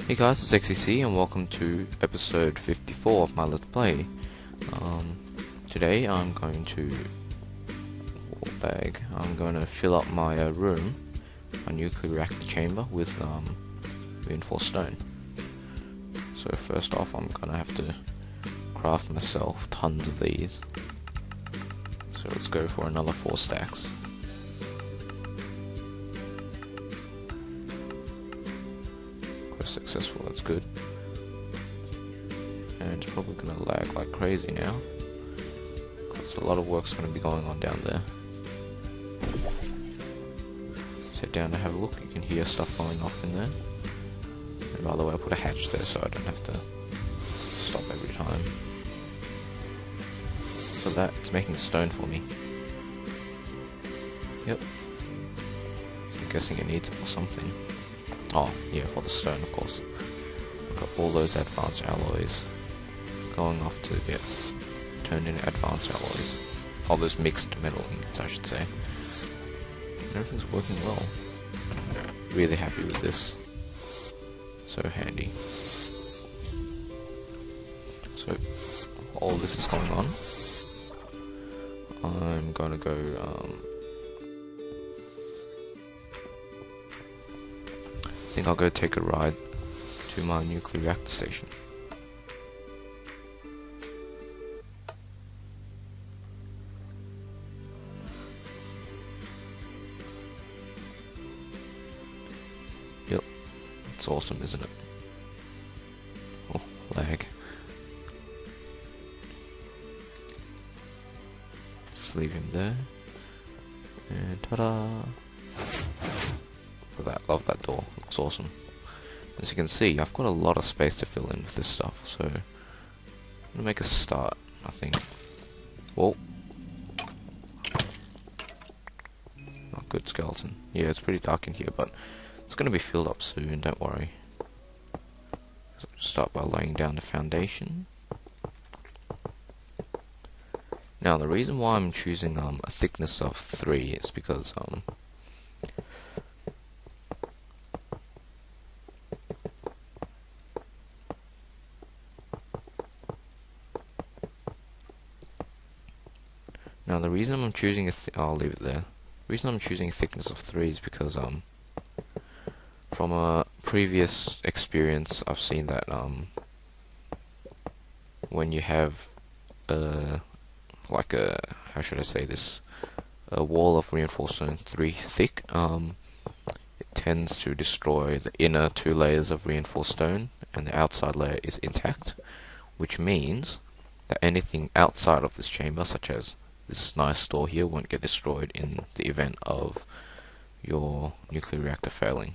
Hey guys, it's xtcs and welcome to episode 54 of my Let's Play. Today I'm going to fill up my room, my nuclear reactor chamber, with reinforced stone. So first off, I'm gonna have to craft myself tons of these. So let's go for another 4 stacks. Successful, that's good. And it's probably gonna lag like crazy now, because a lot of work's gonna be going on down there. Sit down to have a look. You can hear stuff going off in there. And by the way, I put a hatch there so I don't have to stop every time. So that's making stone for me. Yep. I'm guessing it needs it for something. Oh, yeah, for the stone, of course. Got all those advanced alloys going off to get turned into advanced alloys. All those mixed metal ingots, I should say. And everything's working well. Really happy with this. So handy. So, all this is going on. I'm gonna go, I think I'll go take a ride to my nuclear reactor station. Yep, it's awesome, isn't it? Oh, lag. Just leave him there. And ta-da! Look at that, love that door, looks awesome. As you can see, I've got a lot of space to fill in with this stuff, so I'm gonna make a start, I think. Whoa. Oh, good skeleton. Yeah, it's pretty dark in here, but it's gonna be filled up soon, don't worry. So I'll just start by laying down the foundation. Now, the reason why I'm choosing a thickness of 3 is because Now the reason I'm choosing I'll leave it there. The reason I'm choosing a thickness of 3 is because from a previous experience I've seen that when you have like a, how should I say this, a wall of reinforced stone 3 thick, it tends to destroy the inner 2 layers of reinforced stone and the outside layer is intact, which means that anything outside of this chamber, such as this nice door here, won't get destroyed in the event of your nuclear reactor failing.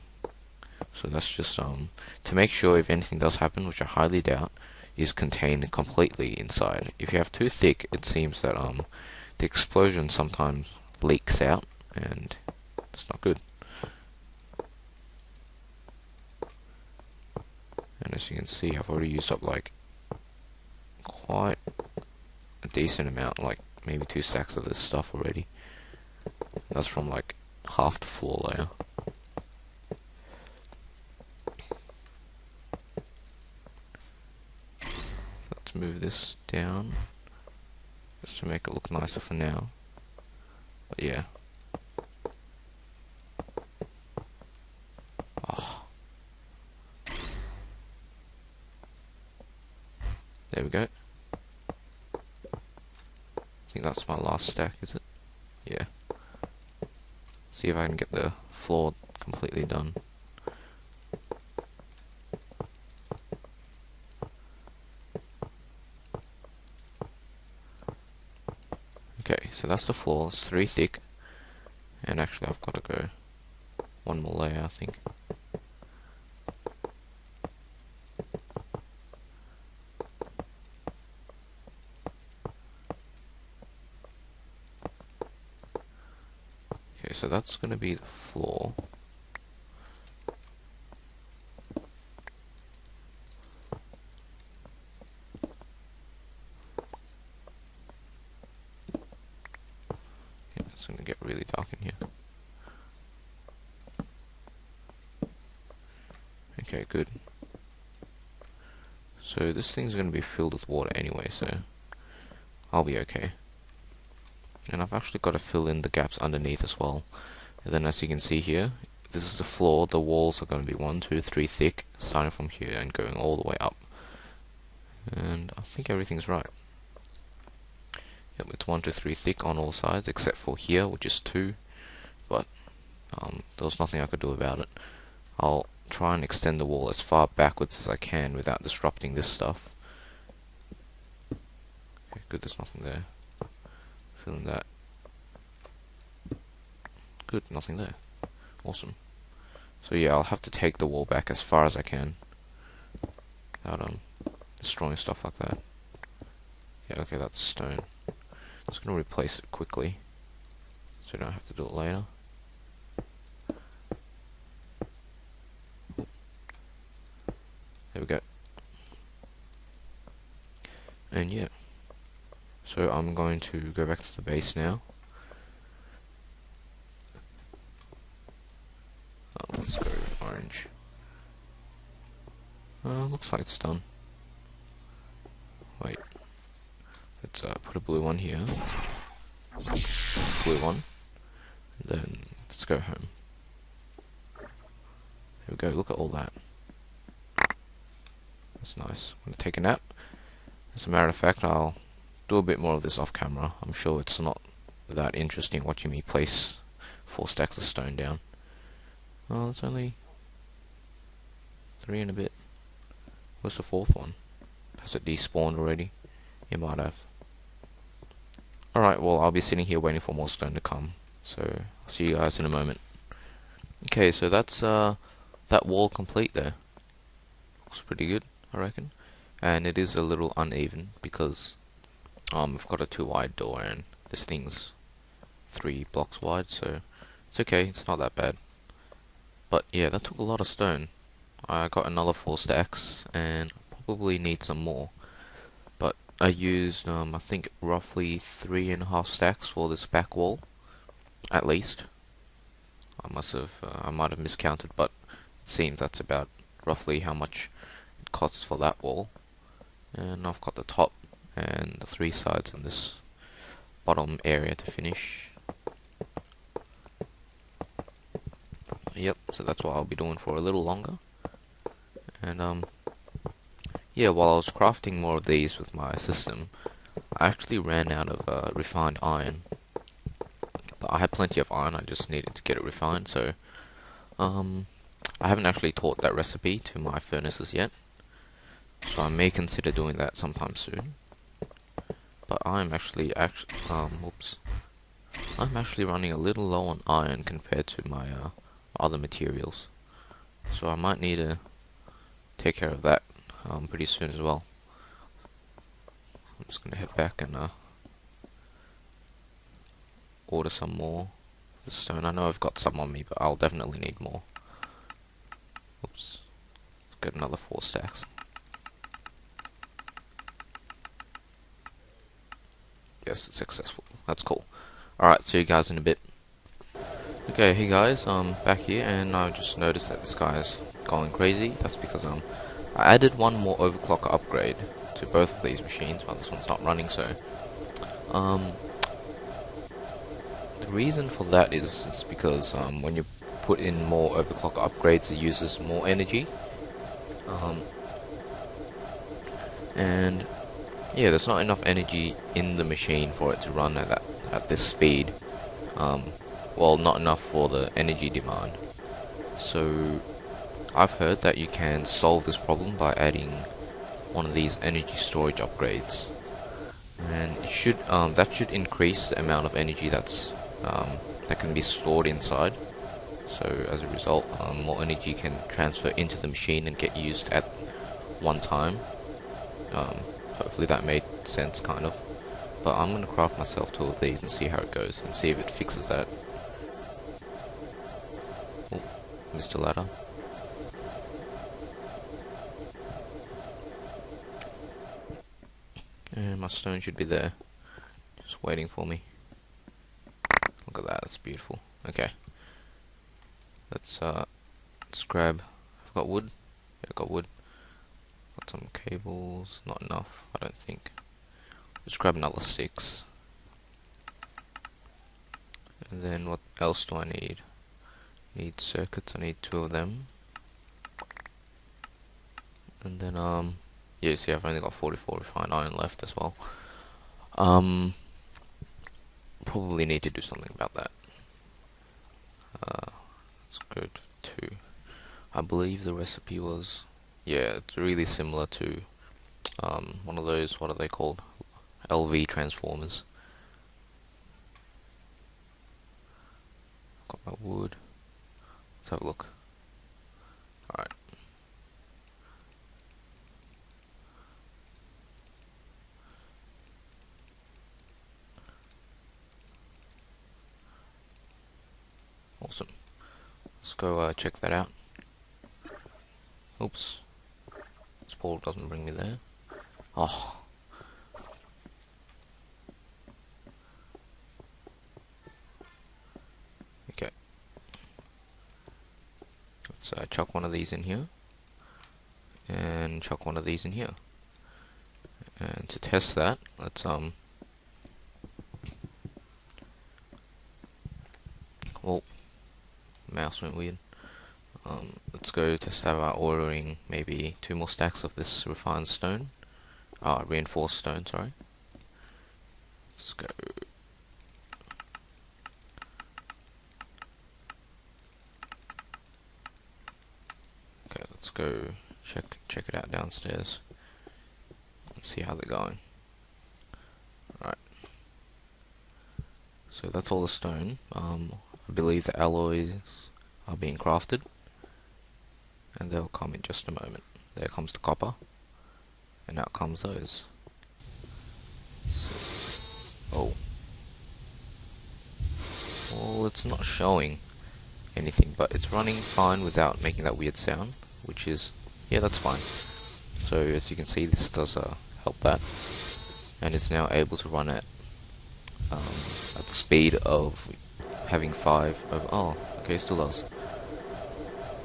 So that's just to make sure if anything does happen, which I highly doubt, is contained completely inside. If you have too thick, it seems that the explosion sometimes leaks out, and it's not good. And as you can see, I've already used up like quite a decent amount, like maybe 2 stacks of this stuff already. That's from like half the floor layer. Let's move this down just to make it look nicer for now. But yeah. Oh. There we go. I think that's my last stack, is it? Yeah. See if I can get the floor completely done. Okay, so that's the floor. It's 3 thick. And actually I've got to go 1 more layer, I think. Okay, so that's going to be the floor. Yeah, it's going to get really dark in here. Okay, good. So this thing's going to be filled with water anyway, so I'll be okay. And I've actually got to fill in the gaps underneath as well. And then as you can see here, this is the floor. The walls are going to be 1, 2, 3 thick, starting from here and going all the way up. And I think everything's right. Yep, it's 1, 2, 3 thick on all sides, except for here, which is 2. But there was nothing I could do about it. I'll try and extend the wall as far backwards as I can without disrupting this stuff. Okay, good, there's nothing there. Filling that. Good, nothing there. Awesome. So yeah, I'll have to take the wall back as far as I can without destroying stuff like that. Yeah, okay, that's stone. I'm just gonna replace it quickly so I don't have to do it later. There we go. And yeah, so I'm going to go back to the base now. Let's go orange. Looks like it's done. Wait, let's put a blue one here. Blue one. And then let's go home. There we go. Look at all that. That's nice. I'm gonna take a nap. As a matter of fact, I'll do a bit more of this off camera. I'm sure it's not that interesting watching me place 4 stacks of stone down. Oh, it's only 3 and a bit. Where's the 4th one? Has it despawned already? It might have. Alright, well, I'll be sitting here waiting for more stone to come. So, I'll see you guys in a moment. Okay, so that's that wall complete there. Looks pretty good, I reckon. And it is a little uneven because I've got a 2 wide door and this thing's 3 blocks wide, so it's okay, it's not that bad. But yeah, that took a lot of stone. I got another 4 stacks and probably need some more. But I used I think roughly 3.5 stacks for this back wall, at least. I might have miscounted, but it seems that's about roughly how much it costs for that wall. And I've got the top and the 3 sides in this bottom area to finish. Yep, so that's what I'll be doing for a little longer. And yeah, while I was crafting more of these with my system, I actually ran out of refined iron. But I had plenty of iron, I just needed to get it refined, so I haven't actually taught that recipe to my furnaces yet. So I may consider doing that sometime soon. But I'm actually running a little low on iron compared to my other materials. So I might need to take care of that pretty soon as well. I'm just gonna head back and order some more of the stone. I know I've got some on me, but I'll definitely need more. Oops. Let's get another 4 stacks. Yes, it's successful. That's cool. Alright, see you guys in a bit. Okay, hey guys, I'm back here and I just noticed that this guy is going crazy. That's because I added one more overclocker upgrade to both of these machines while this one's not running, so the reason for that is it's because when you put in more overclocker upgrades, it uses more energy. And yeah, there's not enough energy in the machine for it to run at this speed. Well, not enough for the energy demand. So I've heard that you can solve this problem by adding one of these energy storage upgrades, and it should that should increase the amount of energy that can be stored inside. So as a result, more energy can transfer into the machine and get used at one time. Hopefully that made sense, kind of. But I'm going to craft myself 2 of these and see how it goes, and see if it fixes that. Oh, missed a ladder. And my stone should be there, just waiting for me. Look at that, that's beautiful. Okay. Let's grab... I've got wood. Yeah, I've got wood. Got some cables, not enough, I don't think. Let's grab another 6. And then what else do I need? Need circuits, I need 2 of them. And then yeah, see, I've only got 44 refined iron left as well. Probably need to do something about that. Let's go to 2. I believe the recipe was, yeah, it's really similar to one of those, what are they called? LV transformers. Got my wood. Let's have a look. Alright. Awesome. Let's go check that out. Oops. This portal doesn't bring me there. Oh. Okay. Let's chuck one of these in here. And chuck one of these in here. And to test that, let's oh, mouse went weird. Let's go test out by ordering maybe 2 more stacks of this refined stone. Reinforced stone, sorry. Let's go. Okay, let's go check it out downstairs. Let's see how they're going. Alright. So that's all the stone. I believe the alloys are being crafted. And they'll come in just a moment. There comes the copper. And out comes those. So, oh. Well, it's not showing anything, but it's running fine without making that weird sound, which is, yeah, that's fine. So as you can see, this does help that, and it's now able to run at the speed of having 5 over. Oh, okay, it still does.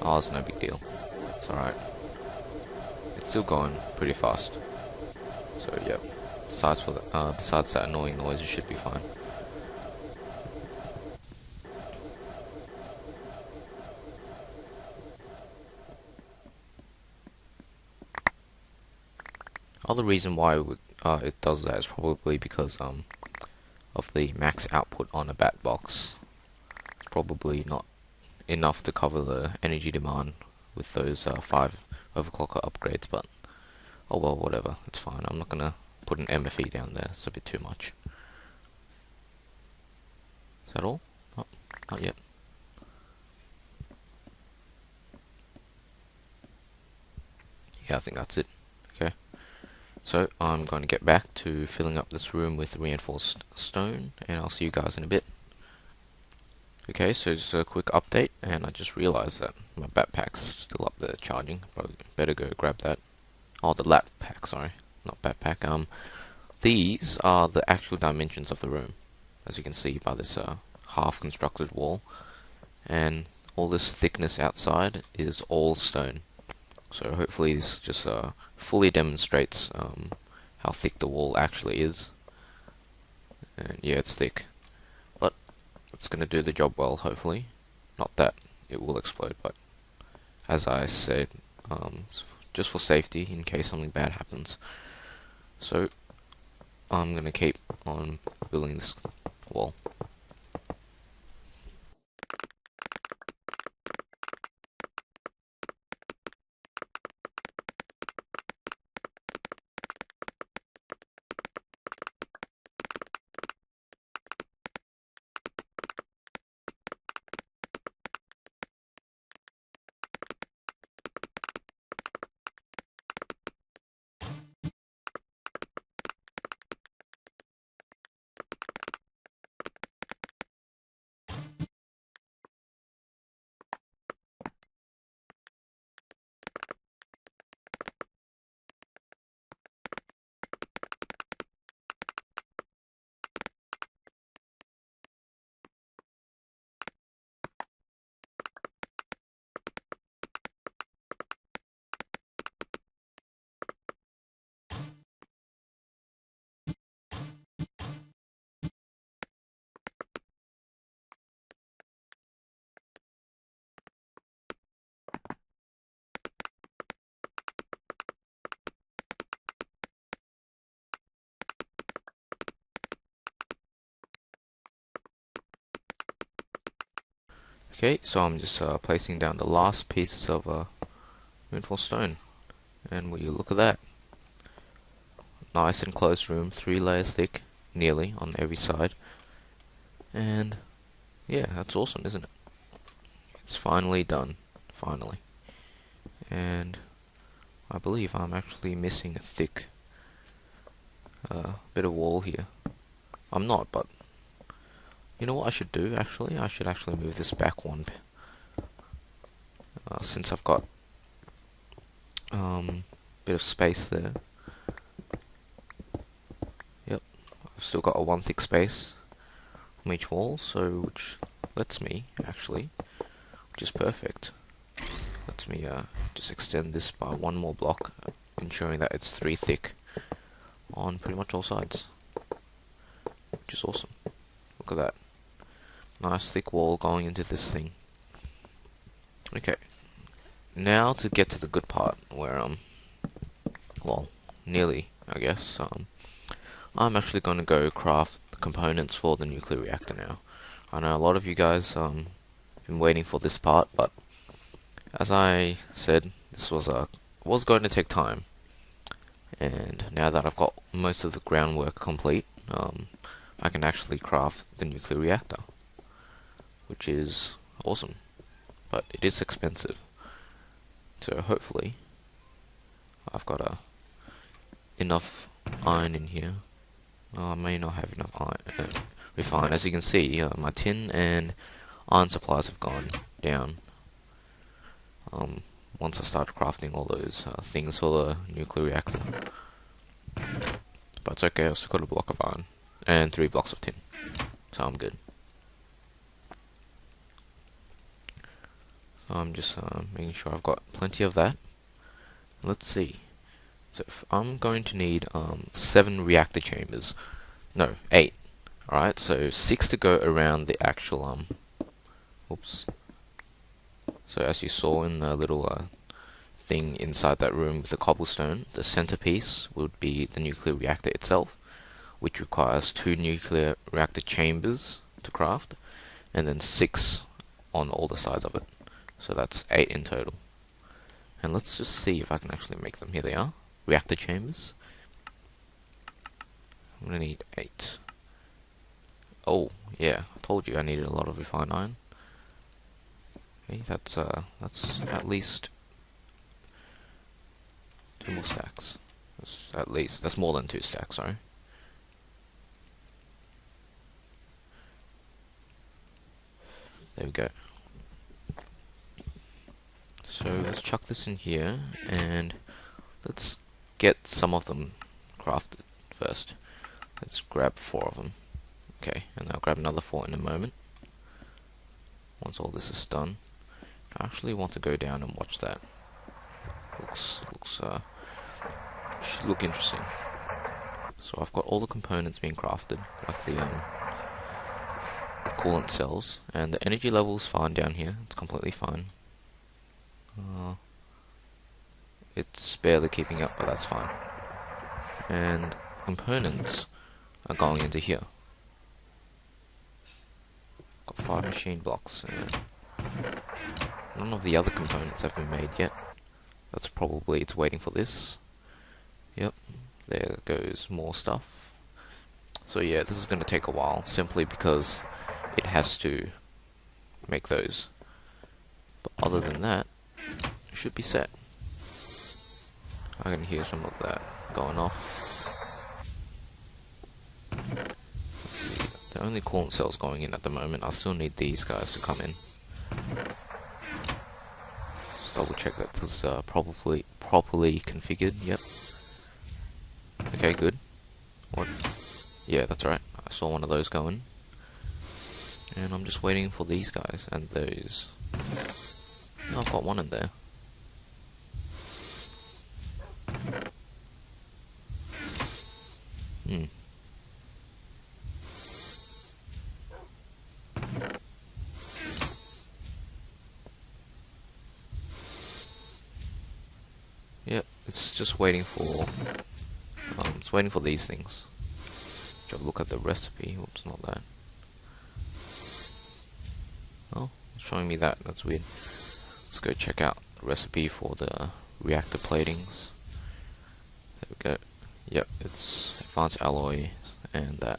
Oh, it's no big deal. It's alright. It's still going pretty fast. So yep. Besides that annoying noise, it should be fine. Other reason why it does that is probably because of the max output on a bat box. It's probably not enough to cover the energy demand with those 5 overclocker upgrades, but oh well, whatever, it's fine. I'm not gonna put an MFE down there, it's a bit too much. Is that all? Oh, not yet. Yeah, I think that's it. Okay. So I'm going to get back to filling up this room with reinforced stone, and I'll see you guys in a bit. Okay, so just a quick update, and I just realized that my backpack's still up there charging. Probably better go grab that. Oh, the lap pack, sorry, not backpack. These are the actual dimensions of the room, as you can see by this half-constructed wall, and all this thickness outside is all stone. So hopefully this just fully demonstrates how thick the wall actually is. And yeah, it's thick, but it's going to do the job well, hopefully. Not that it will explode, but as I said, just for safety in case something bad happens. So I'm going to keep on building this wall. Okay, so I'm just placing down the last pieces of reinforced stone, and will you look at that? Nice enclosed room, 3 layers thick, nearly on every side, and yeah, that's awesome, isn't it? It's finally done, finally. And I believe I'm actually missing a thick bit of wall here. I'm not, but you know what I should do actually? I should actually move this back one since I've got bit of space there. Yep, I've still got a 1 thick space from each wall, so which lets me actually, which is perfect. Lets me just extend this by 1 more block, ensuring that it's 3 thick on pretty much all sides, which is awesome. Look at that. Nice thick wall going into this thing. Okay, now to get to the good part where well, nearly, I guess. I'm actually going to go craft the components for the nuclear reactor now. I know a lot of you guys been waiting for this part, but as I said, this was going to take time. And now that I've got most of the groundwork complete, I can actually craft the nuclear reactor, which is awesome, but it is expensive. So hopefully I've got enough iron in here. I may not have enough iron refined. As you can see, my tin and iron supplies have gone down once I started crafting all those things for the nuclear reactor. But it's okay, I've still got a block of iron and 3 blocks of tin, so I'm good. So I'm just making sure I've got plenty of that. Let's see. So if I'm going to need 7 reactor chambers. No, 8. Alright, so 6 to go around the actual oops. So as you saw in the little thing inside that room with the cobblestone, the centerpiece would be the nuclear reactor itself, which requires 2 nuclear reactor chambers to craft, and then 6 on all the sides of it. So that's 8 in total. And let's just see if I can actually make them. Here they are. Reactor chambers. I'm gonna need 8. Oh, yeah, I told you I needed a lot of refined iron. Okay, that's at least 2 more stacks. That's more than 2 stacks, sorry. There we go. So let's chuck this in here, and let's get some of them crafted first. Let's grab 4 of them. Okay, and I'll grab another 4 in a moment. Once all this is done, I actually want to go down and watch that. Should look interesting. So I've got all the components being crafted, like the coolant cells, and the energy level is fine down here. It's completely fine. It's barely keeping up, but that's fine. And components are going into here. Got 5 machine blocks, and none of the other components have been made yet. That's probably it's waiting for this. Yep, there goes more stuff. So yeah, this is going to take a while, simply because it has to make those. But other than that, it should be set. I can hear some of that going off. Let's see, the only coolant cells going in at the moment. I still need these guys to come in. Just double check that this is properly configured. Yep. Okay, good. What? Yeah, that's right. I saw one of those going. And I'm just waiting for these guys and those. Oh, I've got one in there. Yep, it's just waiting for it's waiting for these things. Just look at the recipe. Oops, not that. Oh, It's showing me that. That's weird. Let's go check out the recipe for the reactor platings. There we go. Yep, it's advanced alloy and that.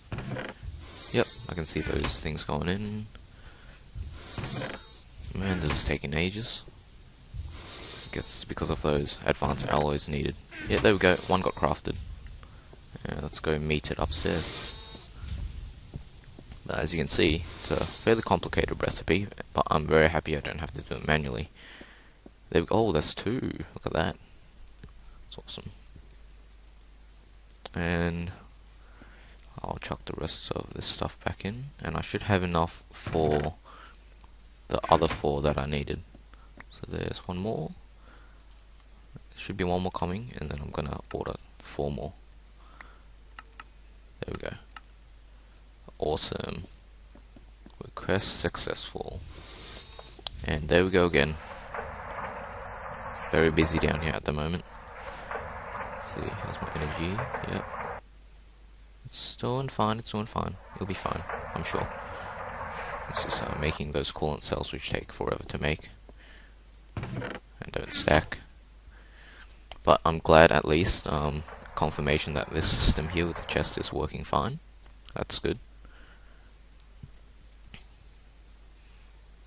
Yep, I can see those things going in. Man, this is taking ages. I guess it's because of those advanced alloys needed. Yeah, there we go. One got crafted. Let's go meet it upstairs. As you can see, it's a fairly complicated recipe, but I'm very happy I don't have to do it manually. There we go. Oh, that's 2. Look at that. It's awesome. And I'll chuck the rest of this stuff back in, and I should have enough for the other 4 that I needed. So there's one more. There should be one more coming, and then I'm gonna order 4 more. There we go. Awesome. Request successful. And there we go again. Very busy down here at the moment. Let's see, here's my energy. Yep. It's doing fine, it's doing fine. It'll be fine, I'm sure. It's just making those coolant cells which take forever to make. And don't stack. But I'm glad at least, confirmation that this system here with the chest is working fine. That's good.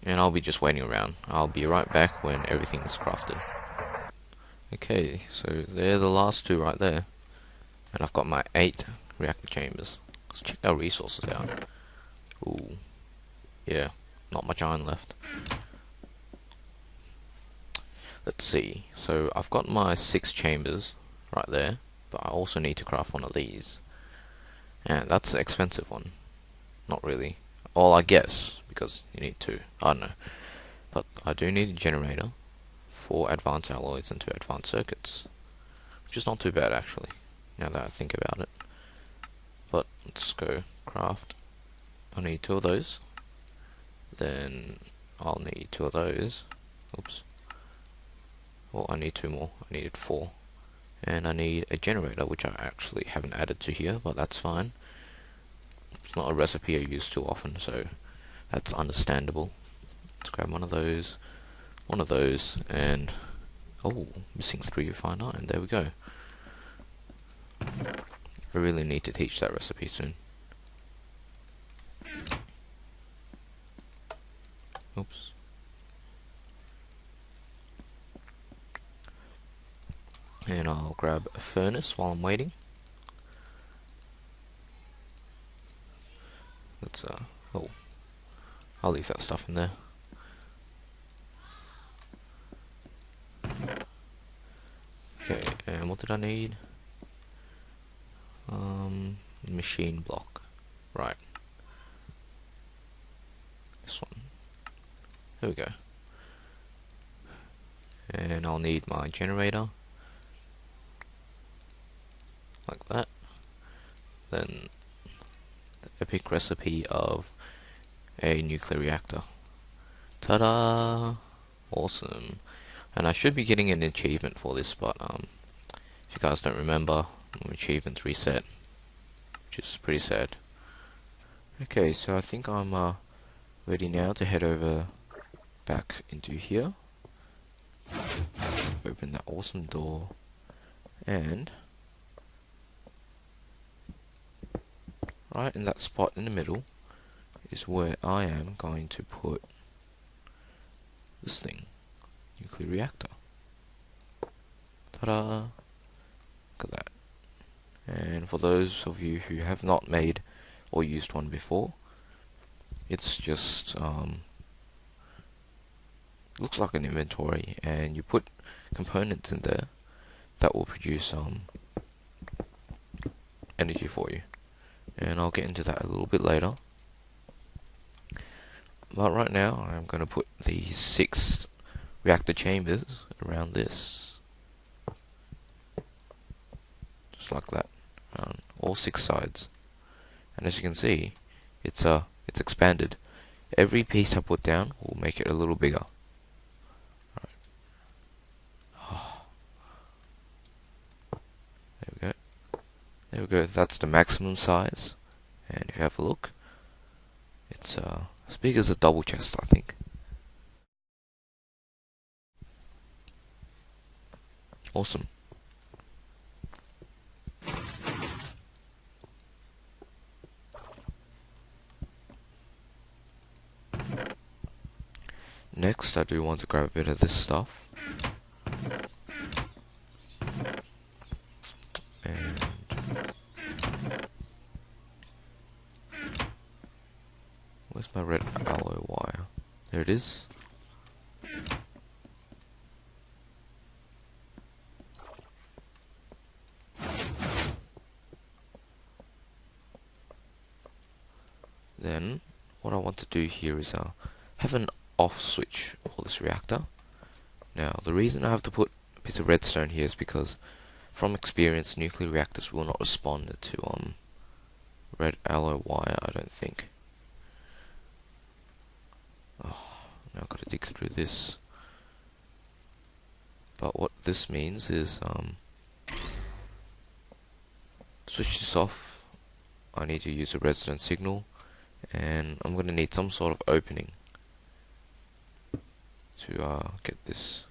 And I'll be just waiting around. I'll be right back when everything is crafted. Okay, so they're the last 2 right there. And I've got my 8 reactor chambers. Let's check our resources out. Ooh. Yeah, not much iron left. Let's see. So I've got my 6 chambers right there, but I also need to craft one of these. And that's an expensive one. Not really. Well, I guess, because you need 2. I don't know. But I do need a generator, 4 advanced alloys, and 2 advanced circuits. Which is not too bad, actually, now that I think about it. But let's go craft. I need 2 of those. Then I'll need 2 of those. Oops. Well, I need 2 more. I needed 4. And I need a generator, which I actually haven't added to here, but that's fine. It's not a recipe I use too often, so that's understandable. Let's grab one of those, and oh, missing 3 refined iron. There we go. I really need to teach that recipe soon. Oops. And I'll grab a furnace while I'm waiting. Let's oh, I'll leave that stuff in there. Okay, and what did I need? Machine block. Right. This one. There we go. And I'll need my generator. Like that. Then the epic recipe of a nuclear reactor. Ta-da! Awesome. And I should be getting an achievement for this, but if you guys don't remember, achievements reset, which is pretty sad. Okay, so I think I'm ready now to head over back into here. Open that awesome door, and right in that spot in the middle is where I am going to put this thing, nuclear reactor. Ta-da! Look at that. And for those of you who have not made or used one before, it's just looks like an inventory, and you put components in there that will produce energy for you. And I'll get into that a little bit later. But right now I'm going to put the 6 reactor chambers around this, just like that, around all 6 sides. And as you can see, it's expanded. Every piece I put down will make it a little bigger. There we go. There we go. That's the maximum size. And if you have a look, it's as big as a double chest, I think. Awesome. Next, I do want to grab a bit of this stuff. And where's my red alloy wire? There it is. Then, what I want to do here is have an off switch for this reactor. Now, the reason I have to put a piece of redstone here is because, from experience, nuclear reactors will not respond to red alloy wire, I don't think. Oh, now I've got to dig through this. But what this means is, switch this off, I need to use a redstone signal, and I'm going to need some sort of opening to get this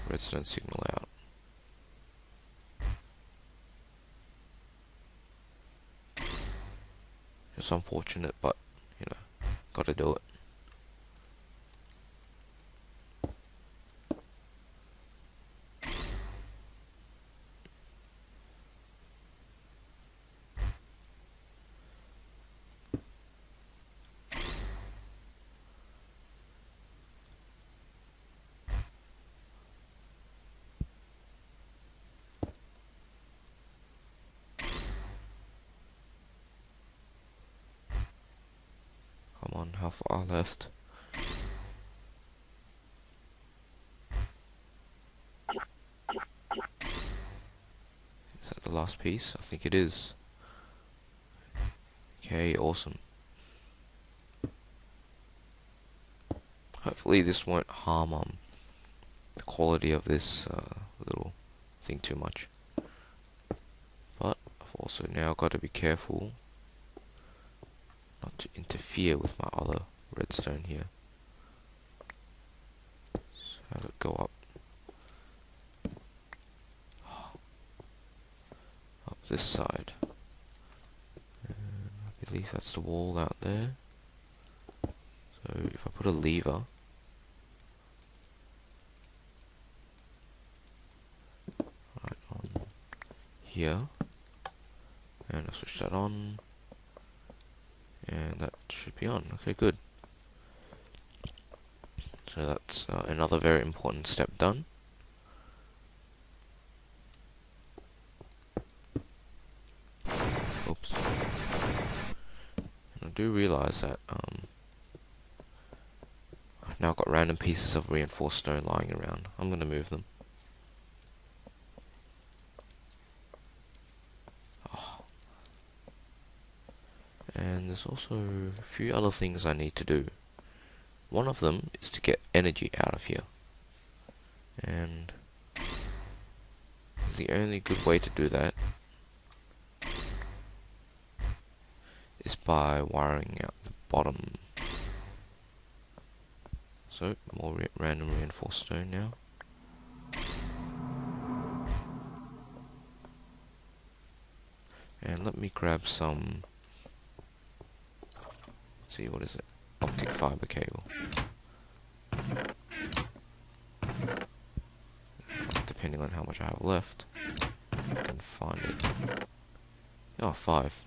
redstone signal out. It's unfortunate, but you know, gotta do it. Come on, how far left? Is that the last piece? I think it is. Okay, awesome. Hopefully this won't harm the quality of this little thing too much. But I've also now got to be careful not to interfere with my other redstone here. So have it go up this side. And I believe that's the wall out there. So if I put a lever right on here, and I'll switch that on, and that should be on. Okay, good. So that's another very important step done. Oops. And I do realize that I've now got random pieces of reinforced stone lying around. I'm going to move them. Oh. And there's also a few other things I need to do. One of them is to get energy out of here. And the only good way to do that is by wiring out the bottom. So, more random reinforced stone now. And let me grab some, let's see, what is it? Optic fiber cable. Depending on how much I have left, I can find it. Oh, 5.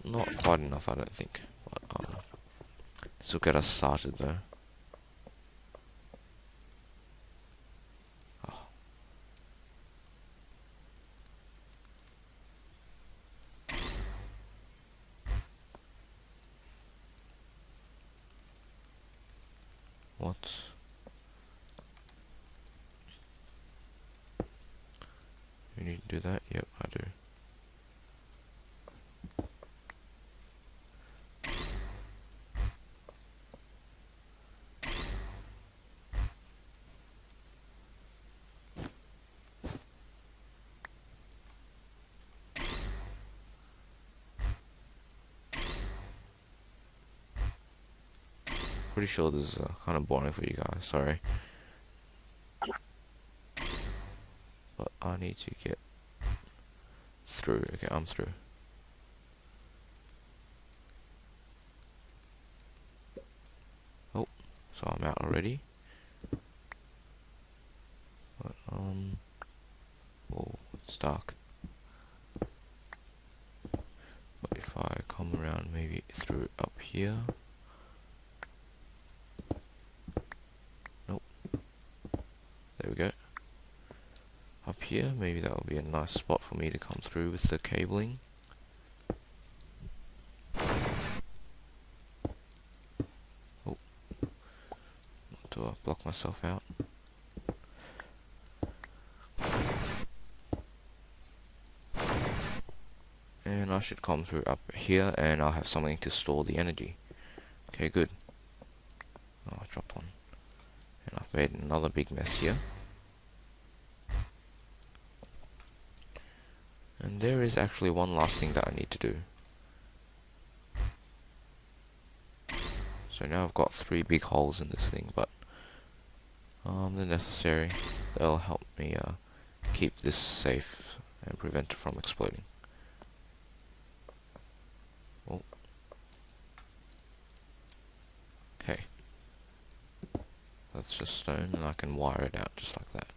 Not quite enough, I don't think. But this will get us started though. Oh. What? You need to do that? Yep, I do. Pretty sure this is kind of boring for you guys, sorry. I need to get through. Okay, I'm through. Oh, so I'm out already. But, oh, it's dark. But if I come around maybe through up here. Nope. There we go. Up here, maybe that will be a nice spot for me to come through with the cabling. Oh, not to block myself out. And I should come through up here, and I'll have something to store the energy. Okay, good. Oh, I dropped one. And I've made another big mess here. And there is actually one last thing that I need to do. So now I've got 3 big holes in this thing, but they're necessary. They'll help me keep this safe and prevent it from exploding. Oh. Okay. That's just stone, and I can wire it out just like that.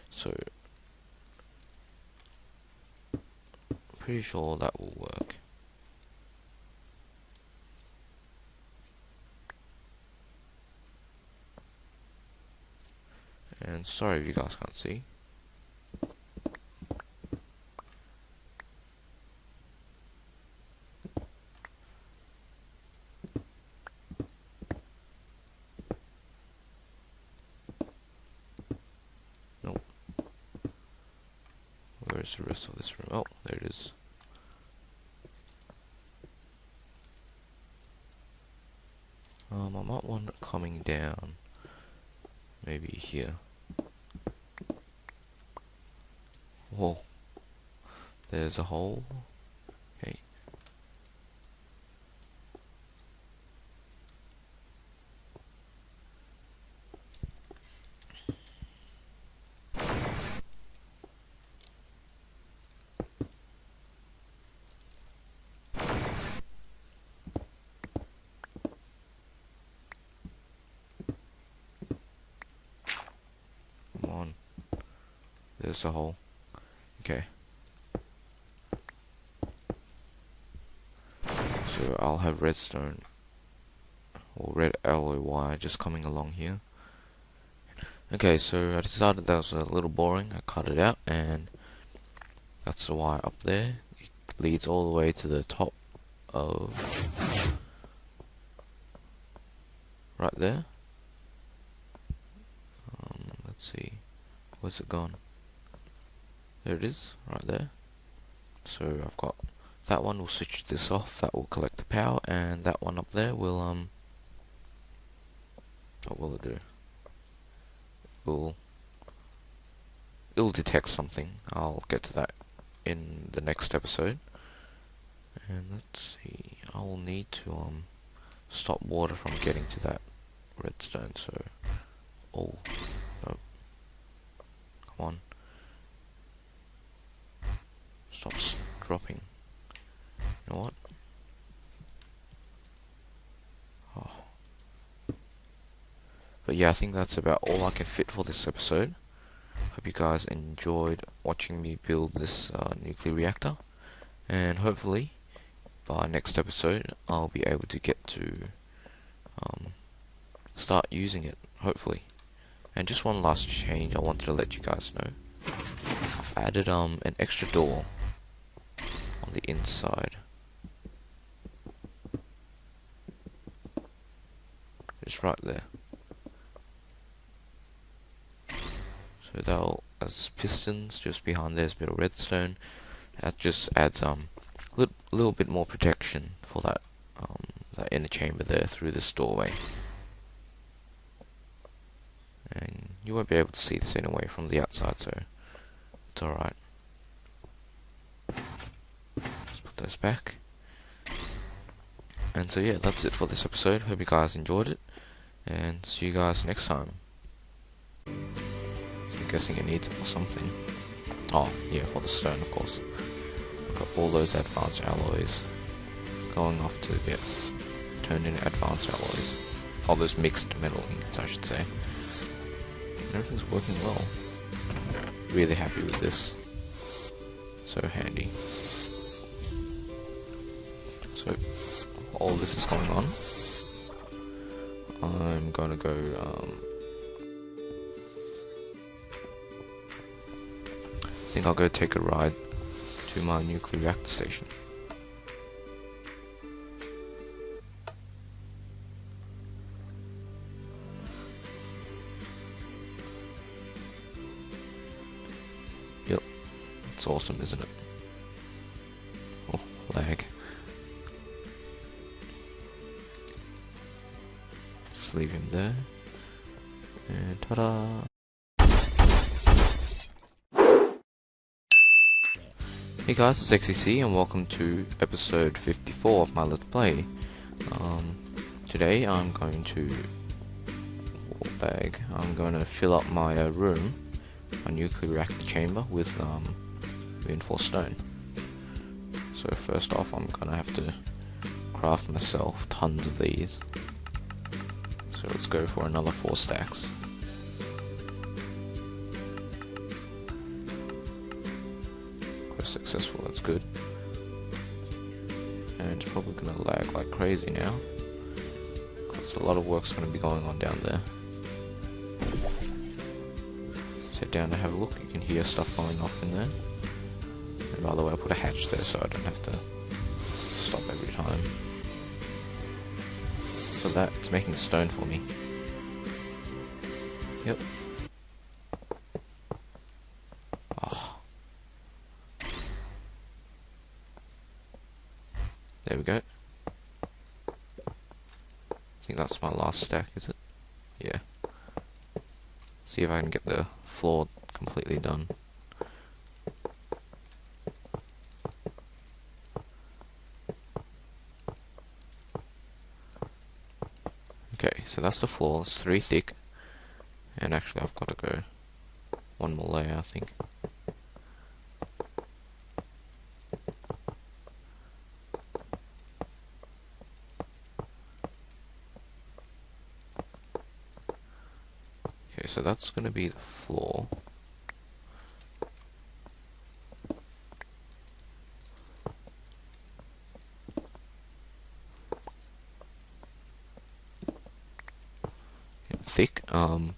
So, pretty sure that will work. And sorry if you guys can't see. Nope. Where is the rest of this room? Oh, there it is. I might want it coming down. Maybe here. Whoa. There's a hole. Okay. Come on. There's a hole. Okay. So I'll have redstone or red alloy wire just coming along here. Okay, so I decided that was a little boring. I cut it out, and that's the wire up there. It leads all the way to the top of right there. Let's see, where's it gone? There it is, right there. So I've got that one. Will switch this off. That will collect the power, and that one up there will what will it do? It'll detect something. I'll get to that in the next episode. And let's see, I will need to stop water from getting to that redstone. So, oh no, come on, stop dropping. You know what? Oh. But yeah, I think that's about all I can fit for this episode. Hope you guys enjoyed watching me build this nuclear reactor, and hopefully by next episode I'll be able to get to start using it, hopefully. And just one last change I wanted to let you guys know. I've added an extra door on the inside. It's right there. So that'll, as pistons just behind there's a bit of redstone. That just adds little bit more protection for that that inner chamber there through this doorway. And you won't be able to see this anyway from the outside, so it's alright. Let's put those back. And so yeah, that's it for this episode. Hope you guys enjoyed it, and see you guys next time. I'm guessing it needs something. Oh, yeah, for the stone, of course. Got all those advanced alloys going off to get turned into advanced alloys. All those mixed metal ingots, I should say. Everything's working well. Really happy with this. So handy. So, all this is going on. I'm gonna go, I think I'll go take a ride to my nuclear reactor station. Yep, it's awesome, isn't it? Oh, lag. Just leave him there. And ta-da! Hey guys, it's xtcs and welcome to episode 54 of my Let's Play. Today I'm going to fill up my room, my nuclear reactor chamber, with reinforced stone. So first off, I'm gonna have to craft myself tons of these. So let's go for another 4 stacks. Successful, that's good. And it's probably gonna lag like crazy now, because a lot of work's gonna be going on down there. Sit down to have a look. You can hear stuff going off in there. And by the way, I put a hatch there so I don't have to stop every time. So that, it's making stone for me. Yep. There we go. I think that's my last stack, is it? Yeah. See if I can get the floor completely done. Okay, so that's the floor. It's 3 thick. And actually I've got to go one more layer, I think. So that's going to be the floor. Thick. It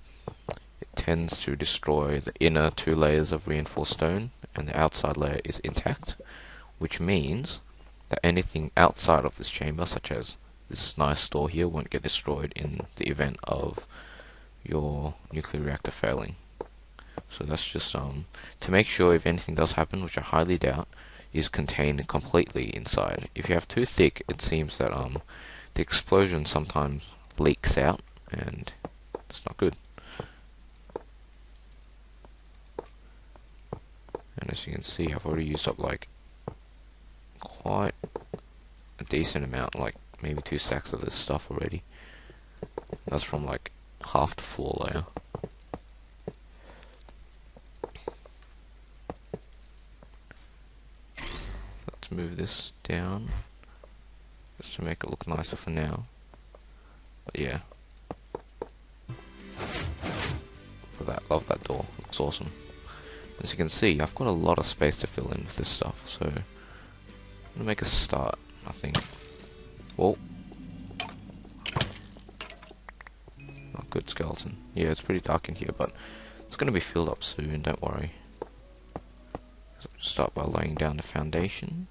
tends to destroy the inner 2 layers of reinforced stone, and the outside layer is intact, which means that anything outside of this chamber, such as this nice door here, won't get destroyed in the event of your nuclear reactor failing. So that's just to make sure if anything does happen, which I highly doubt, is contained completely inside. If you have too thick, it seems that the explosion sometimes leaks out, and it's not good. And as you can see, I've already used up like quite a decent amount, like maybe 2 stacks of this stuff already. That's from like half the floor layer. Let's move this down just to make it look nicer for now. But yeah, love that door. Looks awesome. As you can see, I've got a lot of space to fill in with this stuff, so I'm gonna make a start, I think. Whoa. Good skeleton. Yeah, it's pretty dark in here, but it's going to be filled up soon, don't worry. So I'll start by laying down the foundation.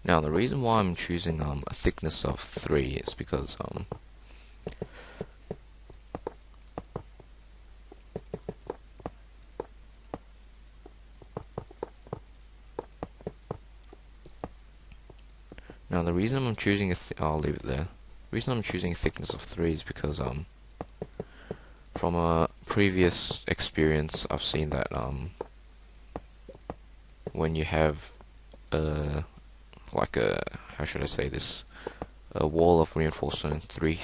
Now, the reason why I'm choosing a thickness of 3 is because now the reason I'm choosing I'll leave it there. The reason I'm choosing a thickness of 3 is because from a previous experience I've seen that when you have like a, how should I say this, a wall of reinforced stone 3